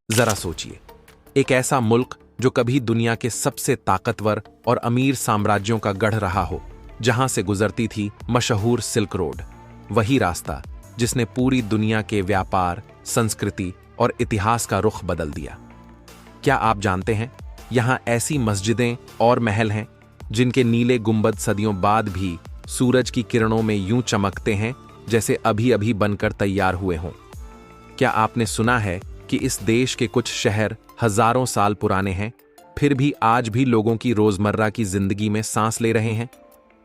जरा सोचिए, एक ऐसा मुल्क जो कभी दुनिया के सबसे ताकतवर और अमीर साम्राज्यों का गढ़ रहा हो, जहां से गुजरती थी मशहूर सिल्क रोड, वही रास्ता जिसने पूरी दुनिया के व्यापार, संस्कृति और इतिहास का रुख बदल दिया। क्या आप जानते हैं, यहां ऐसी मस्जिदें और महल हैं जिनके नीले गुंबद सदियों बाद भी सूरज की किरणों में यूं चमकते हैं जैसे अभी अभी बनकर तैयार हुए हों। क्या आपने सुना है कि इस देश के कुछ शहर हजारों साल पुराने हैं, फिर भी आज भी लोगों की रोजमर्रा की जिंदगी में सांस ले रहे हैं?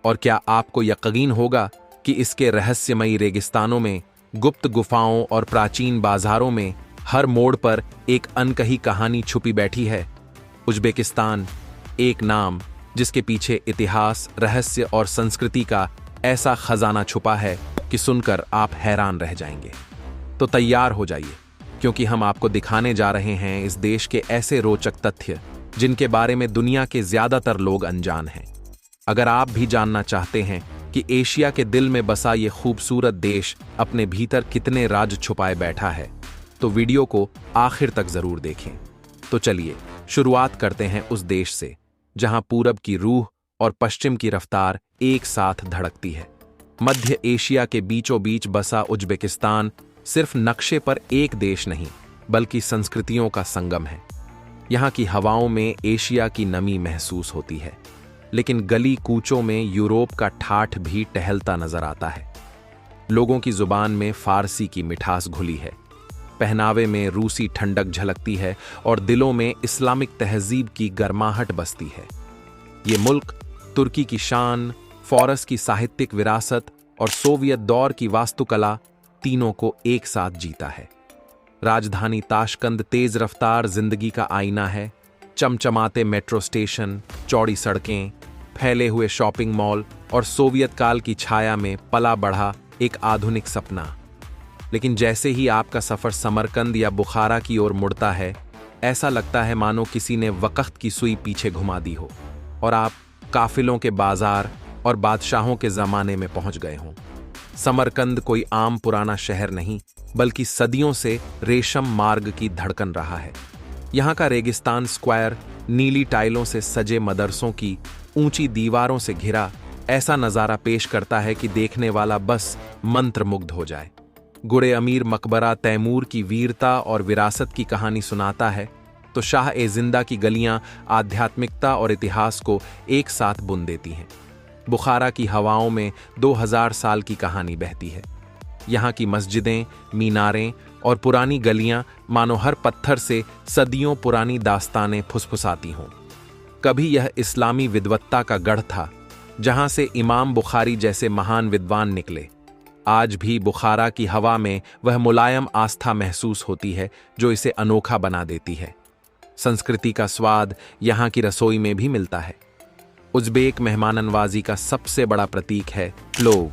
और क्या आपको यकीन होगा कि इसके रहस्यमयी रेगिस्तानों में, गुप्त गुफाओं और प्राचीन बाजारों में हर मोड़ पर एक अनकही कहानी छुपी बैठी है? उज़्बेकिस्तान, एक नाम जिसके पीछे इतिहास, रहस्य और संस्कृति का ऐसा खजाना छुपा है कि सुनकर आप हैरान रह जाएंगे। तो तैयार हो जाइए, क्योंकि हम आपको दिखाने जा रहे हैं इस देश के ऐसे रोचक तथ्य जिनके बारे में दुनिया के ज्यादातर लोग अनजान हैं। अगर आप भी जानना चाहते हैं कि एशिया के दिल में बसा ये खूबसूरत देश अपने भीतर कितने राज छुपाए बैठा है, तो वीडियो को आखिर तक जरूर देखें। तो चलिए शुरुआत करते हैं उस देश से जहां पूरब की रूह और पश्चिम की रफ्तार एक साथ धड़कती है। मध्य एशिया के बीचों बीच बसा उज़्बेकिस्तान सिर्फ नक्शे पर एक देश नहीं, बल्कि संस्कृतियों का संगम है। यहाँ की हवाओं में एशिया की नमी महसूस होती है, लेकिन गली कूचों में यूरोप का ठाठ भी टहलता नजर आता है। लोगों की जुबान में फारसी की मिठास घुली है, पहनावे में रूसी ठंडक झलकती है और दिलों में इस्लामिक तहजीब की गर्माहट बसती है। ये मुल्क तुर्की की शान, फारस की साहित्यिक विरासत और सोवियत दौर की वास्तुकला तीनों को एक साथ जीता है। राजधानी ताशकंद तेज रफ्तार जिंदगी का आईना है। चमचमाते मेट्रो स्टेशन, चौड़ी सड़कें, फैले हुए शॉपिंग मॉल और सोवियत काल की छाया में पला बढ़ा एक आधुनिक सपना। लेकिन जैसे ही आपका सफर समरकंद या बुखारा की ओर मुड़ता है, ऐसा लगता है मानो किसी ने वक़्त की सुई पीछे घुमा दी हो और आप काफिलों के बाजार और बादशाहों के जमाने में पहुंच गए हों। समरकंद कोई आम पुराना शहर नहीं, बल्कि सदियों से रेशम मार्ग की धड़कन रहा है। यहाँ का रेगिस्तान स्क्वायर नीली टाइलों से सजे मदरसों की ऊंची दीवारों से घिरा ऐसा नज़ारा पेश करता है कि देखने वाला बस मंत्रमुग्ध हो जाए। गुरे अमीर मकबरा तैमूर की वीरता और विरासत की कहानी सुनाता है, तो शाह-ए-जिंदा की गलियां आध्यात्मिकता और इतिहास को एक साथ बुन देती हैं। बुखारा की हवाओं में 2000 साल की कहानी बहती है। यहाँ की मस्जिदें, मीनारें और पुरानी गलियां मानो हर पत्थर से सदियों पुरानी दास्तानें फुसफुसाती हों। कभी यह इस्लामी विद्वत्ता का गढ़ था, जहाँ से इमाम बुखारी जैसे महान विद्वान निकले। आज भी बुखारा की हवा में वह मुलायम आस्था महसूस होती है जो इसे अनोखा बना देती है। संस्कृति का स्वाद यहाँ की रसोई में भी मिलता है। उज़्बेक मेहमाननवाजी का सबसे बड़ा प्रतीक है प्लोव,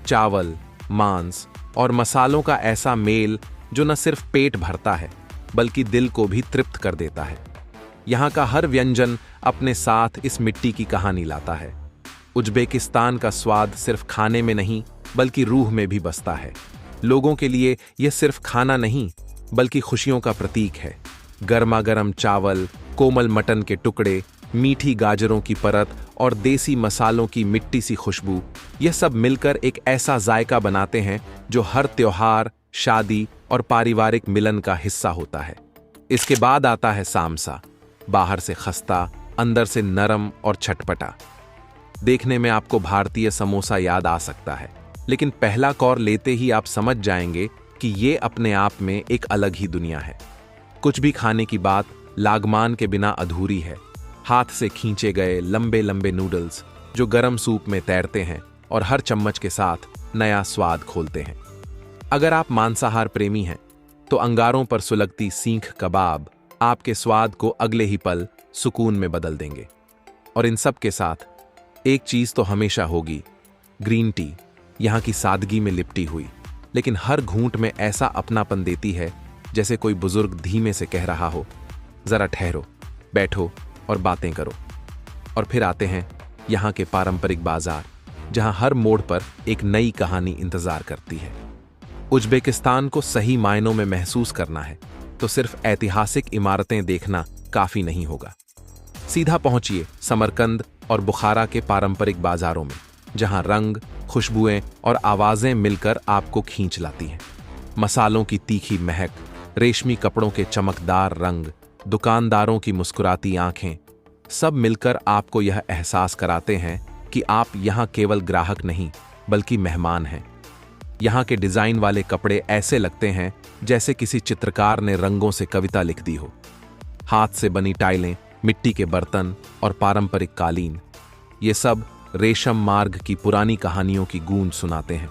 चावल, मांस और मसालों का ऐसा मेल जो न सिर्फ पेट भरता है, बल्कि दिल को भी तृप्त कर देता है। यहाँ का हर व्यंजन अपने साथ इस मिट्टी की कहानी लाता है। उज़्बेकिस्तान का स्वाद सिर्फ खाने में नहीं, बल्कि रूह में भी बसता है। लोगों के लिए यह सिर्फ खाना नहीं, बल्कि खुशियों का प्रतीक है। गर्मा गर्म चावल, कोमल मटन के टुकड़े, मीठी गाजरों की परत और देसी मसालों की मिट्टी सी खुशबू, यह सब मिलकर एक ऐसा जायका बनाते हैं जो हर त्योहार, शादी और पारिवारिक मिलन का हिस्सा होता है। इसके बाद आता है सामसा, बाहर से खस्ता, अंदर से नरम और चटपटा। देखने में आपको भारतीय समोसा याद आ सकता है, लेकिन पहला कौर लेते ही आप समझ जाएंगे कि ये अपने आप में एक अलग ही दुनिया है। कुछ भी खाने की बात लागमान के बिना अधूरी है। हाथ से खींचे गए लंबे लंबे नूडल्स जो गरम सूप में तैरते हैं और हर चम्मच के साथ नया स्वाद खोलते हैं। अगर आप मांसाहार प्रेमी हैं, तो अंगारों पर सुलगती सींख कबाब आपके स्वाद को अगले ही पल सुकून में बदल देंगे। और इन सब के साथ एक चीज तो हमेशा होगी, ग्रीन टी। यहाँ की सादगी में लिपटी हुई, लेकिन हर घूंट में ऐसा अपनापन देती है जैसे कोई बुजुर्ग धीमे से कह रहा हो, जरा ठहरो, बैठो और बातें करो। और फिर आते हैं यहाँ के पारंपरिक बाजार, जहाँ हर मोड़ पर एक नई कहानी इंतजार करती है। उज़्बेकिस्तान को सही मायनों में महसूस करना है, तो सिर्फ ऐतिहासिक इमारतें देखना काफी नहीं होगा। सीधा पहुंचिए समरकंद और बुखारा के पारंपरिक बाजारों में, जहां रंग, खुशबुएं और आवाजें मिलकर आपको खींच लाती हैं। मसालों की तीखी महक, रेशमी कपड़ों के चमकदार रंग, दुकानदारों की मुस्कुराती आंखें, सब मिलकर आपको यह एहसास कराते हैं कि आप यहां केवल ग्राहक नहीं बल्कि मेहमान हैं। यहां के डिजाइन वाले कपड़े ऐसे लगते हैं जैसे किसी चित्रकार ने रंगों से कविता लिख दी हो। हाथ से बनी टाइलें, मिट्टी के बर्तन और पारंपरिक कालीन, ये सब रेशम मार्ग की पुरानी कहानियों की गूंज सुनाते हैं।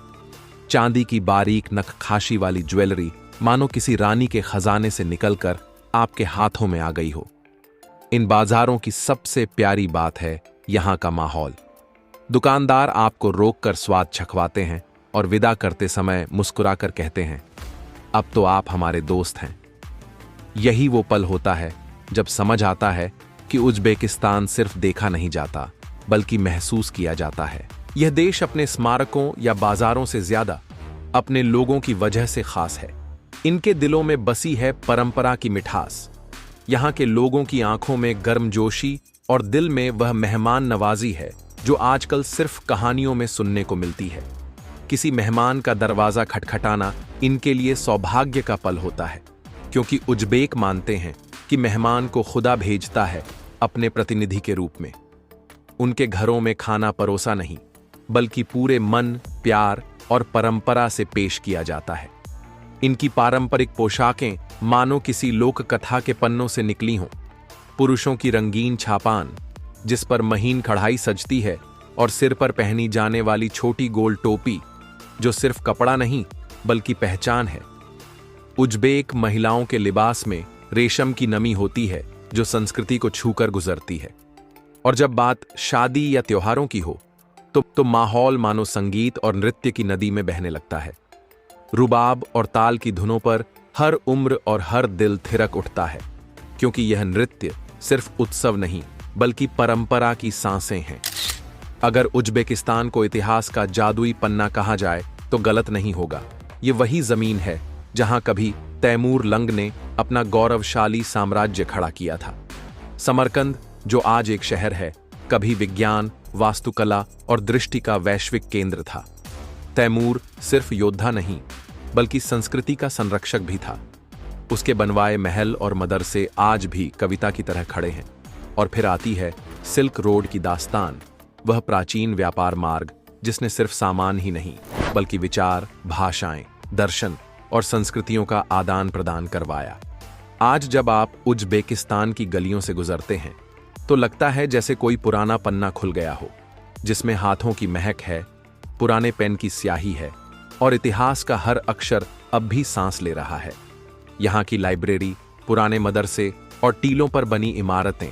चांदी की बारीक नक्काशी वाली ज्वेलरी मानो किसी रानी के खजाने से निकलकर आपके हाथों में आ गई हो। इन बाजारों की सबसे प्यारी बात है यहां का माहौल। दुकानदार आपको रोककर स्वाद चखवाते हैं और विदा करते समय मुस्कुराकर कहते हैं, अब तो आप हमारे दोस्त हैं। यही वो पल होता है जब समझ आता है कि उज़्बेकिस्तान सिर्फ देखा नहीं जाता बल्कि महसूस किया जाता है। यह देश अपने स्मारकों या बाजारों से ज्यादा अपने लोगों की वजह से खास है। इनके दिलों में बसी है परंपरा की मिठास। यहाँ के लोगों की आंखों में गर्मजोशी और दिल में वह मेहमान नवाजी है जो आजकल सिर्फ कहानियों में सुनने को मिलती है। किसी मेहमान का दरवाजा खटखटाना इनके लिए सौभाग्य का पल होता है, क्योंकि उज़्बेक मानते हैं कि मेहमान को खुदा भेजता है अपने प्रतिनिधि के रूप में। उनके घरों में खाना परोसा नहीं बल्कि पूरे मन, प्यार और परंपरा से पेश किया जाता है। इनकी पारंपरिक पोशाकें मानो किसी लोक कथा के पन्नों से निकली हों। पुरुषों की रंगीन छापान, जिस पर महीन कढ़ाई सजती है, और सिर पर पहनी जाने वाली छोटी गोल टोपी, जो सिर्फ कपड़ा नहीं बल्कि पहचान है। उज़्बेक महिलाओं के लिबास में रेशम की नमी होती है जो संस्कृति को छूकर गुजरती है। और जब बात शादी या त्योहारों की हो तो माहौल मानो संगीत और नृत्य की नदी में बहने लगता है। रुबाब और ताल की धुनों पर हर उम्र और हर दिल थिरक उठता है, क्योंकि यह नृत्य सिर्फ उत्सव नहीं बल्कि परंपरा की सांसें हैं। अगर उज़्बेकिस्तान को इतिहास का जादुई पन्ना कहा जाए तो गलत नहीं होगा। ये वही जमीन है जहां कभी तैमूर लंग ने अपना गौरवशाली साम्राज्य खड़ा किया था। समरकंद, जो आज एक शहर है, कभी विज्ञान, वास्तुकला और दृष्टि का वैश्विक केंद्र था। तैमूर सिर्फ योद्धा नहीं बल्कि संस्कृति का संरक्षक भी था। उसके बनवाए महल और मदरसे आज भी कविता की तरह खड़े हैं। और फिर आती है सिल्क रोड की दास्तान, वह प्राचीन व्यापार मार्ग जिसने सिर्फ सामान ही नहीं बल्कि विचार, भाषाएं, दर्शन और संस्कृतियों का आदान प्रदान करवाया। आज जब आप उज़्बेकिस्तान की गलियों से गुजरते हैं तो लगता है जैसे कोई पुराना पन्ना खुल गया हो, जिसमें हाथों की महक है, पुराने पेन की स्याही है और इतिहास का हर अक्षर अब भी सांस ले रहा है। यहाँ की लाइब्रेरी, पुराने मदरसे और टीलों पर बनी इमारतें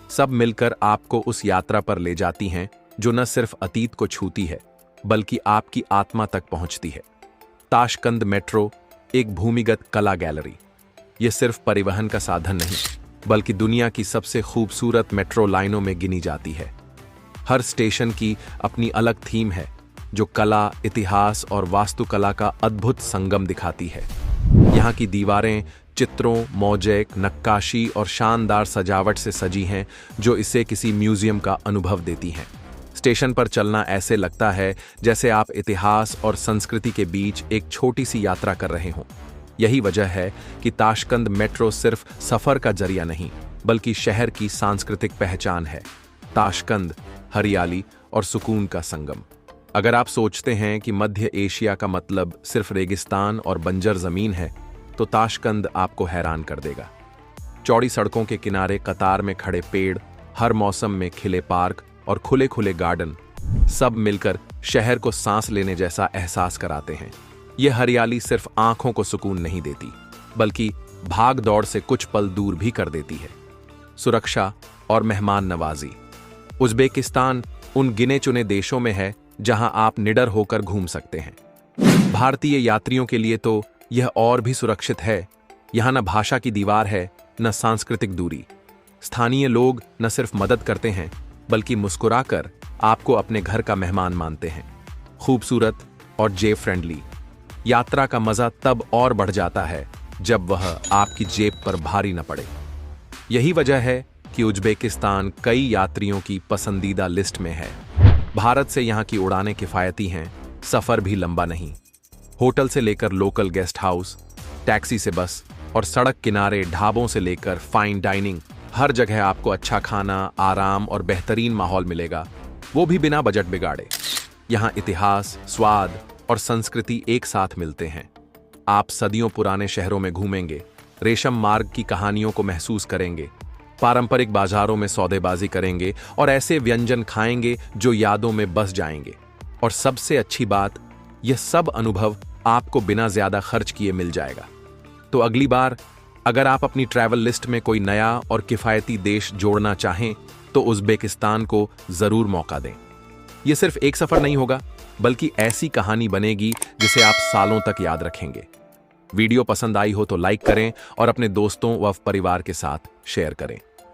सब मिलकर आपको उस यात्रा पर ले जाती हैं जो न सिर्फ अतीत को छूती है बल्कि आपकी आत्मा तक पहुंचती है। ताशकंद मेट्रो एक भूमिगत कला गैलरी। यह सिर्फ परिवहन का साधन नहीं बल्कि दुनिया की सबसे खूबसूरत मेट्रो लाइनों में गिनी जाती है। हर स्टेशन की अपनी अलग थीम है जो कला, इतिहास और वास्तुकला का अद्भुत संगम दिखाती है। यहाँ की दीवारें चित्रों, मोज़ेक, नक्काशी और शानदार सजावट से सजी हैं जो इसे किसी म्यूजियम का अनुभव देती हैं। स्टेशन पर चलना ऐसे लगता है जैसे आप इतिहास और संस्कृति के बीच एक छोटी सी यात्रा कर रहे हों। यही वजह है कि ताशकंद मेट्रो सिर्फ सफर का जरिया नहीं बल्कि शहर की सांस्कृतिक पहचान है। ताशकंद हरियाली और सुकून का संगम। अगर आप सोचते हैं कि मध्य एशिया का मतलब सिर्फ रेगिस्तान और बंजर जमीन है तो ताशकंद आपको हैरान कर देगा। चौड़ी सड़कों के किनारे कतार में खड़े पेड़, हर मौसम में खिले पार्क और खुले खुले गार्डन सब मिलकर शहर को सांस लेने जैसा एहसास कराते हैं। यह हरियाली सिर्फ आंखों को सुकून नहीं देती बल्कि भाग दौड़ से कुछ पल दूर भी कर देती है। सुरक्षा और मेहमान नवाजी। उज़्बेकिस्तान उन गिने चुने देशों में है जहां आप निडर होकर घूम सकते हैं। भारतीय यात्रियों के लिए तो यह और भी सुरक्षित है। यहां न भाषा की दीवार है, न सांस्कृतिक दूरी। स्थानीय लोग न सिर्फ मदद करते हैं बल्कि मुस्कुराकर आपको अपने घर का मेहमान मानते हैं। खूबसूरत और जेब फ्रेंडली। यात्रा का मजा तब और बढ़ जाता है जब वह आपकी जेब पर भारी न पड़े। यही वजह है कि उज्बेकिस्तान कई यात्रियों की पसंदीदा लिस्ट में है। भारत से यहाँ की उड़ानें किफायती हैं, सफर भी लंबा नहीं। होटल से लेकर लोकल गेस्ट हाउस, टैक्सी से बस और सड़क किनारे ढाबों से लेकर फाइन डाइनिंग, हर जगह आपको अच्छा खाना, आराम और बेहतरीन माहौल मिलेगा, वो भी बिना बजट बिगाड़े। यहाँ इतिहास, स्वाद और संस्कृति एक साथ मिलते हैं। आप सदियों पुराने शहरों में घूमेंगे, रेशम मार्ग की कहानियों को महसूस करेंगे, पारंपरिक बाजारों में सौदेबाजी करेंगे और ऐसे व्यंजन खाएंगे जो यादों में बस जाएंगे। और सबसे अच्छी बात, यह सब अनुभव आपको बिना ज्यादा खर्च किए मिल जाएगा। तो अगली बार अगर आप अपनी ट्रैवल लिस्ट में कोई नया और किफायती देश जोड़ना चाहें तो उज्बेकिस्तान को जरूर मौका दें। यह सिर्फ एक सफर नहीं होगा, बल्कि ऐसी कहानी बनेगी जिसे आप सालों तक याद रखेंगे। वीडियो पसंद आई हो तो लाइक करें और अपने दोस्तों व परिवार के साथ शेयर करें।